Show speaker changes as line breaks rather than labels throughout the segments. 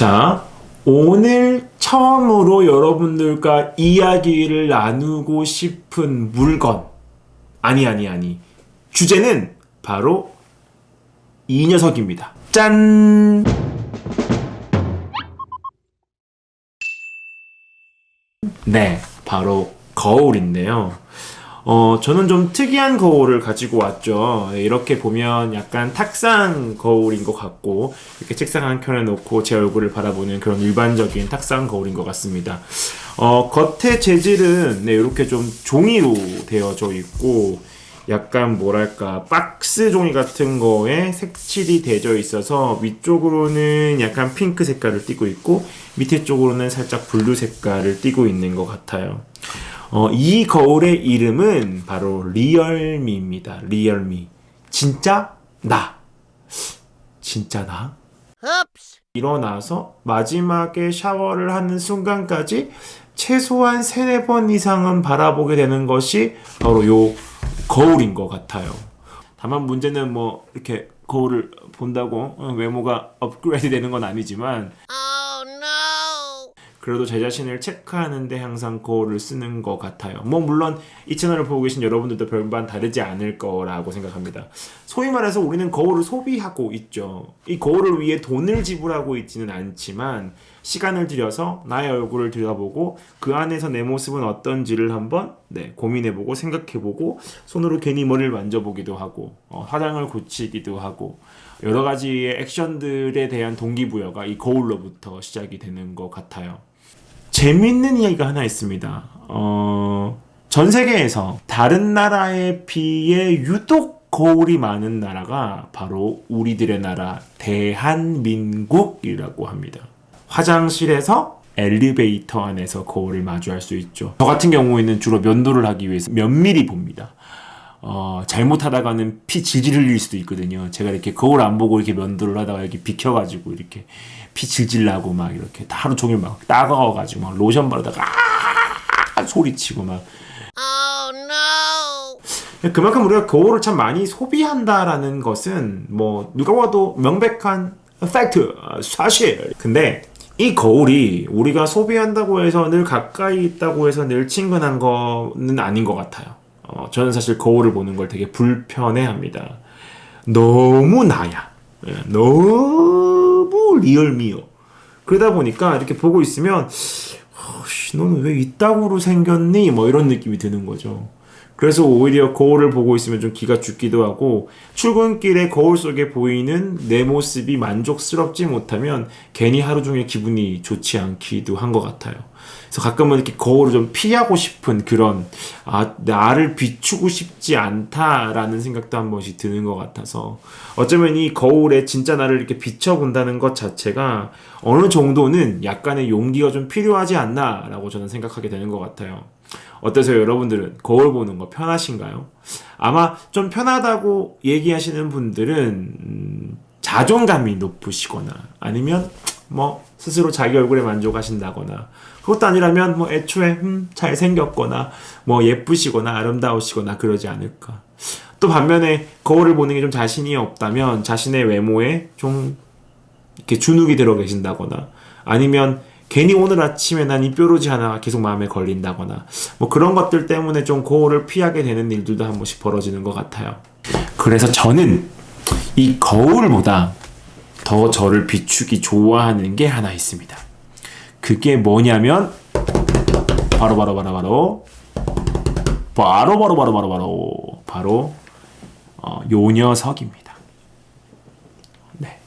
자, 오늘 처음으로 여러분들과 이야기를 나누고 싶은 물건. 아니. 주제는 바로 이 녀석입니다. 짠! 네, 바로 거울인데요. 저는 좀 특이한 거울을 가지고 왔죠. 이렇게 보면 약간 탁상 거울인 것 같고, 이렇게 책상 한 켠에 놓고 제 얼굴을 바라보는 그런 일반적인 탁상 거울인 것 같습니다. 겉의 재질은 네, 이렇게 좀 종이로 되어져 있고, 약간 뭐랄까 박스 종이 같은 거에 색칠이 되어 있어서 위쪽으로는 약간 핑크 색깔을 띠고 있고 밑에 쪽으로는 살짝 블루 색깔을 띠고 있는 것 같아요. 이 거울의 이름은 바로 리얼미입니다. 리얼미. 진짜 나. 진짜 나? 일어나서 마지막에 샤워를 하는 순간까지 최소한 3-4번 이상은 바라보게 되는 것이 바로 요 거울인 것 같아요. 다만 문제는 뭐 이렇게 거울을 본다고 외모가 업그레이드 되는 건 아니지만 그래도 제 자신을 체크하는데 항상 거울을 쓰는 것 같아요. 뭐 물론 이 채널을 보고 계신 여러분들도 별반 다르지 않을 거라고 생각합니다. 소위 말해서 우리는 거울을 소비하고 있죠. 이 거울을 위해 돈을 지불하고 있지는 않지만 시간을 들여서 나의 얼굴을 들여다보고 그 안에서 내 모습은 어떤지를 한번 고민해보고 생각해보고 손으로 괜히 머리를 만져보기도 하고 화장을 고치기도 하고 여러 가지의 액션들에 대한 동기부여가 이 거울로부터 시작이 되는 것 같아요. 재밌는 이야기가 하나 있습니다. 전 세계에서 다른 나라에 비해 유독 거울이 많은 나라가 바로 우리들의 나라 대한민국이라고 합니다. 화장실에서 엘리베이터 안에서 거울을 마주할 수 있죠. 저 같은 경우에는 주로 면도를 하기 위해서 면밀히 봅니다. 잘못하다가는 피 질질 흘릴 수도 있거든요. 제가 이렇게 거울 안 보고 이렇게 면도를 하다가 이렇게 비켜가지고 이렇게 피 질질 나고 막 이렇게 하루 종일 막 따가워가지고 막 로션 바르다가 소리치고 막. 그만큼 우리가 거울을 참 많이 소비한다라는 것은 뭐 누가 봐도 명백한 팩트, 사실. 근데 이 거울이 우리가 소비한다고 해서 늘 가까이 있다고 해서 늘 친근한 거는 아닌 것 같아요. 저는 사실 거울을 보는 걸 되게 불편해합니다. 너무 나야. 너무 리얼미요. 그러다 보니까 이렇게 보고 있으면 너는 왜 이따구로 생겼니? 뭐 이런 느낌이 드는 거죠. 그래서 오히려 거울을 보고 있으면 좀 기가 죽기도 하고 출근길에 거울 속에 보이는 내 모습이 만족스럽지 못하면 괜히 하루 종일 기분이 좋지 않기도 한 것 같아요. 그래서 가끔은 이렇게 거울을 좀 피하고 싶은 그런 나를 비추고 싶지 않다라는 생각도 한 번씩 드는 것 같아서 어쩌면 이 거울에 진짜 나를 이렇게 비춰본다는 것 자체가 어느 정도는 약간의 용기가 좀 필요하지 않나라고 저는 생각하게 되는 것 같아요. 어떠세요? 여러분들은 거울 보는 거 편하신가요? 아마 좀 편하다고 얘기하시는 분들은 자존감이 높으시거나 아니면 뭐 스스로 자기 얼굴에 만족하신다거나 그것도 아니라면 뭐 애초에 잘생겼거나 뭐 예쁘시거나 아름다우시거나 그러지 않을까. 또 반면에 거울을 보는 게 좀 자신이 없다면 자신의 외모에 좀 이렇게 주눅이 들어 계신다거나 아니면 괜히 오늘 아침에 난 이 뾰루지 하나가 계속 마음에 걸린다거나 뭐 그런 것들 때문에 좀 거울을 피하게 되는 일들도 한 번씩 벌어지는 것 같아요. 그래서 저는 이 거울보다 더 저를 비추기 좋아하는 게 하나 있습니다. 그게 뭐냐면 바로 요 녀석입니다. 네.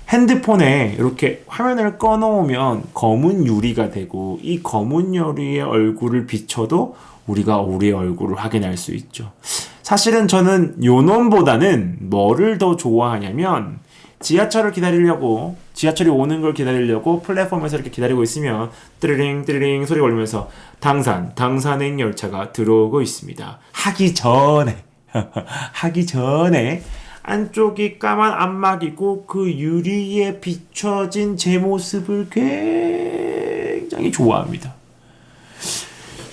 핸드폰에 이렇게 화면을 꺼놓으면 검은 유리가 되고 이 검은 유리의 얼굴을 비춰도 우리가 우리의 얼굴을 확인할 수 있죠. 사실은 저는 요 놈보다는 뭐를 더 좋아하냐면 지하철이 오는 걸 기다리려고 플랫폼에서 이렇게 기다리고 있으면 띠리링 띠리링 소리가 울리면서 당산행 열차가 들어오고 있습니다. 하기 전에 안쪽이 까만 안막이고 그 유리에 비춰진 제 모습을 굉장히 좋아합니다.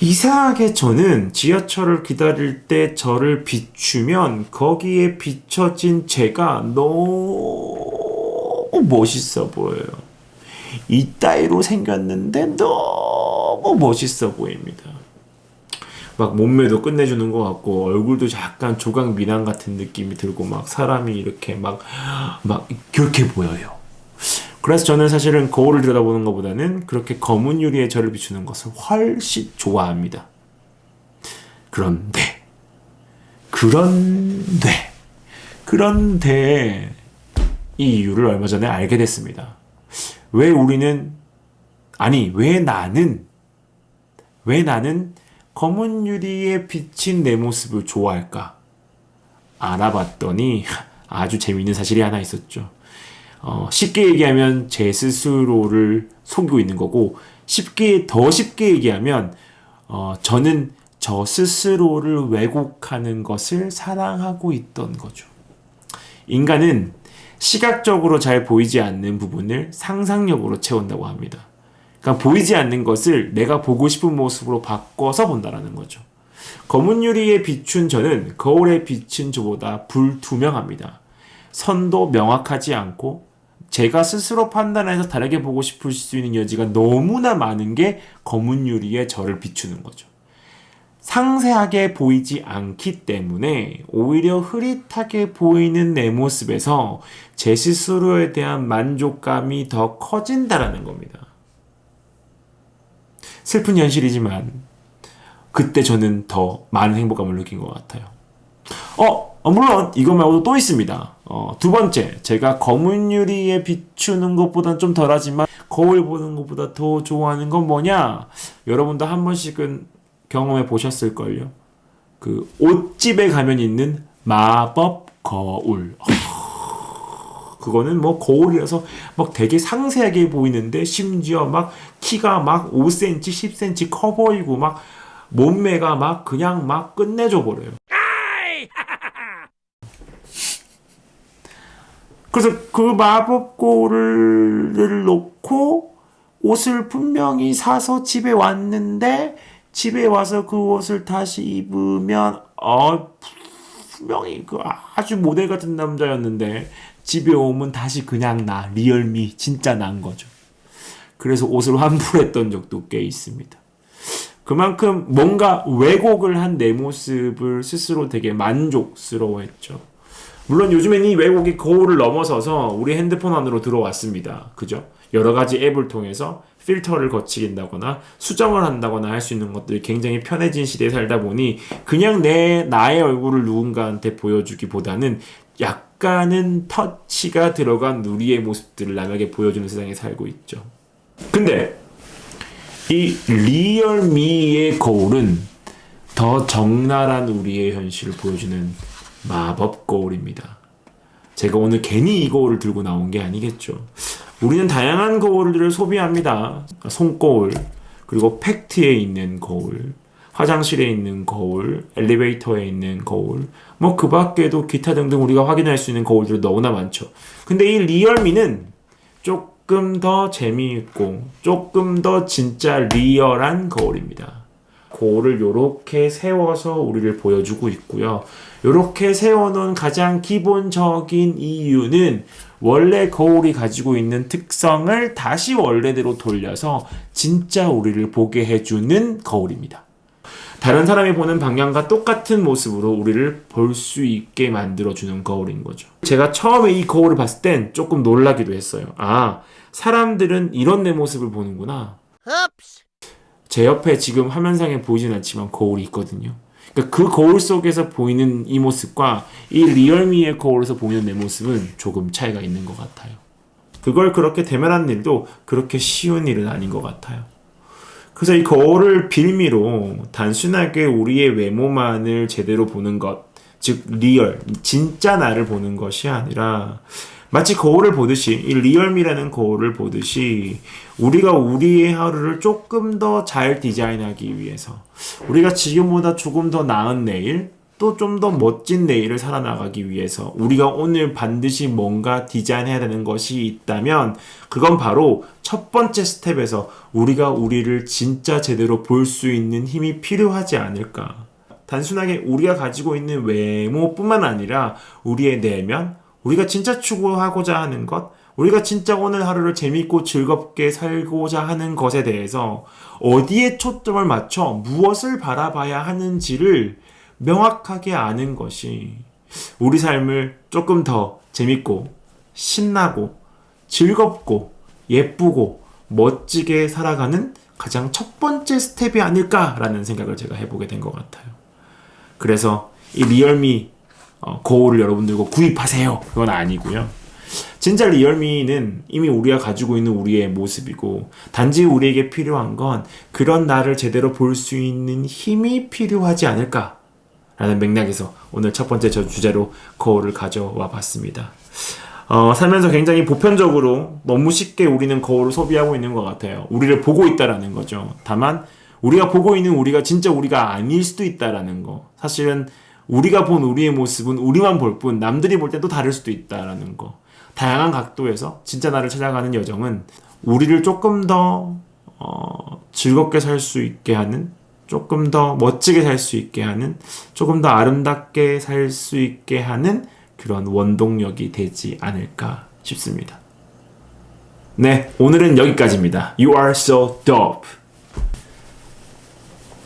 이상하게 저는 지하철을 기다릴 때 저를 비추면 거기에 비춰진 제가 너무 멋있어 보여요. 이따위로 생겼는데 너무 멋있어 보입니다. 막 몸매도 끝내주는 것 같고 얼굴도 약간 조각 미남 같은 느낌이 들고 막 사람이 이렇게 막 그렇게 보여요. 그래서 저는 사실은 거울을 들여다보는 것보다는 그렇게 검은 유리에 저를 비추는 것을 훨씬 좋아합니다. 그런데 이 이유를 얼마 전에 알게 됐습니다. 왜 나는 검은 유리에 비친 내 모습을 좋아할까? 알아봤더니 아주 재미있는 사실이 하나 있었죠. 쉽게 얘기하면 제 스스로를 속이고 있는 거고, 더 쉽게 얘기하면, 저는 저 스스로를 왜곡하는 것을 사랑하고 있던 거죠. 인간은 시각적으로 잘 보이지 않는 부분을 상상력으로 채운다고 합니다. 그러니까 보이지 않는 것을 내가 보고 싶은 모습으로 바꿔서 본다라는 거죠. 검은 유리에 비춘 저는 거울에 비친 저보다 불투명합니다. 선도 명확하지 않고 제가 스스로 판단해서 다르게 보고 싶을 수 있는 여지가 너무나 많은 게 검은 유리에 저를 비추는 거죠. 상세하게 보이지 않기 때문에 오히려 흐릿하게 보이는 내 모습에서 제 스스로에 대한 만족감이 더 커진다라는 겁니다. 슬픈 현실이지만 그때 저는 더 많은 행복감을 느낀 것 같아요. 물론 이거 말고도 또 있습니다. 두 번째, 제가 검은 유리에 비추는 것보다는 좀 덜하지만 거울 보는 것보다 더 좋아하는 건 뭐냐? 여러분도 한 번씩은 경험해 보셨을걸요. 그 옷집에 가면 있는 마법 거울. 그거는 뭐 거울이라서 막 되게 상세하게 보이는데 심지어 막 키가 막 5cm, 10cm 커 보이고 막 몸매가 막 그냥 막 끝내줘 버려요. 그래서 그 마법 거울을 놓고 옷을 분명히 사서 집에 왔는데 집에 와서 그 옷을 다시 입으면 분명히 그 아주 모델 같은 남자였는데 집에 오면 다시 그냥 리얼미 진짜 난 거죠. 그래서 옷을 환불했던 적도 꽤 있습니다. 그만큼 뭔가 왜곡을 한 내 모습을 스스로 되게 만족스러워했죠. 물론 요즘엔 이 왜곡이 거울을 넘어서서 우리 핸드폰 안으로 들어왔습니다. 그죠? 여러 가지 앱을 통해서 필터를 거치긴다거나 수정을 한다거나 할 수 있는 것들이 굉장히 편해진 시대에 살다 보니 그냥 나의 얼굴을 누군가한테 보여주기보다는 약간은 터치가 들어간 우리의 모습들을 남에게 보여주는 세상에 살고 있죠. 근데 이 리얼미의 거울은 더 적나라한 우리의 현실을 보여주는 마법 거울입니다. 제가 오늘 괜히 이 거울을 들고 나온 게 아니겠죠. 우리는 다양한 거울들을 소비합니다. 손거울, 그리고 팩트에 있는 거울, 화장실에 있는 거울, 엘리베이터에 있는 거울, 뭐 그 밖에도 기타 등등 우리가 확인할 수 있는 거울들이 너무나 많죠. 근데 이 리얼미는 조금 더 재미있고 조금 더 진짜 리얼한 거울입니다. 거울을 이렇게 세워서 우리를 보여주고 있고요. 이렇게 세워놓은 가장 기본적인 이유는 원래 거울이 가지고 있는 특성을 다시 원래대로 돌려서 진짜 우리를 보게 해주는 거울입니다. 다른 사람이 보는 방향과 똑같은 모습으로 우리를 볼 수 있게 만들어주는 거울인 거죠. 제가 처음에 이 거울을 봤을 땐 조금 놀라기도 했어요. 사람들은 이런 내 모습을 보는구나. 제 옆에 지금 화면상에 보이진 않지만 거울이 있거든요. 그러니까 그 거울 속에서 보이는 이 모습과 이 리얼미의 거울에서 보이는 내 모습은 조금 차이가 있는 것 같아요. 그걸 그렇게 대면하는 일도 그렇게 쉬운 일은 아닌 것 같아요. 그래서 이 거울을 빌미로 단순하게 우리의 외모만을 제대로 보는 것, 즉 리얼, 진짜 나를 보는 것이 아니라 마치 거울을 보듯이, 이 리얼미라는 거울을 보듯이 우리가 우리의 하루를 조금 더 잘 디자인하기 위해서, 우리가 지금보다 조금 더 나은 내일, 또 좀 더 멋진 내일을 살아나가기 위해서 우리가 오늘 반드시 뭔가 디자인해야 되는 것이 있다면 그건 바로 첫 번째 스텝에서 우리가 우리를 진짜 제대로 볼 수 있는 힘이 필요하지 않을까. 단순하게 우리가 가지고 있는 외모뿐만 아니라 우리의 내면, 우리가 진짜 추구하고자 하는 것, 우리가 진짜 오늘 하루를 재밌고 즐겁게 살고자 하는 것에 대해서 어디에 초점을 맞춰 무엇을 바라봐야 하는지를 명확하게 아는 것이 우리 삶을 조금 더 재밌고 신나고 즐겁고 예쁘고 멋지게 살아가는 가장 첫 번째 스텝이 아닐까라는 생각을 제가 해보게 된 것 같아요. 그래서 이 리얼미 거울을 여러분들과 구입하세요. 그건 아니고요. 진짜 리얼미는 이미 우리가 가지고 있는 우리의 모습이고 단지 우리에게 필요한 건 그런 나를 제대로 볼 수 있는 힘이 필요하지 않을까라는 맥락에서 오늘 첫 번째 주제로 거울을 가져와 봤습니다. 살면서 굉장히 보편적으로 너무 쉽게 우리는 거울을 소비하고 있는 것 같아요. 우리를 보고 있다라는 거죠. 다만 우리가 보고 있는 우리가 진짜 우리가 아닐 수도 있다라는 거. 사실은 우리가 본 우리의 모습은 우리만 볼 뿐 남들이 볼 때 또 다를 수도 있다라는 거. 다양한 각도에서 진짜 나를 찾아가는 여정은 우리를 조금 더 즐겁게 살 수 있게 하는, 조금 더 멋지게 살 수 있게 하는, 조금 더 아름답게 살 수 있게 하는 그런 원동력이 되지 않을까 싶습니다. 네, 오늘은 여기까지입니다. You are so dope.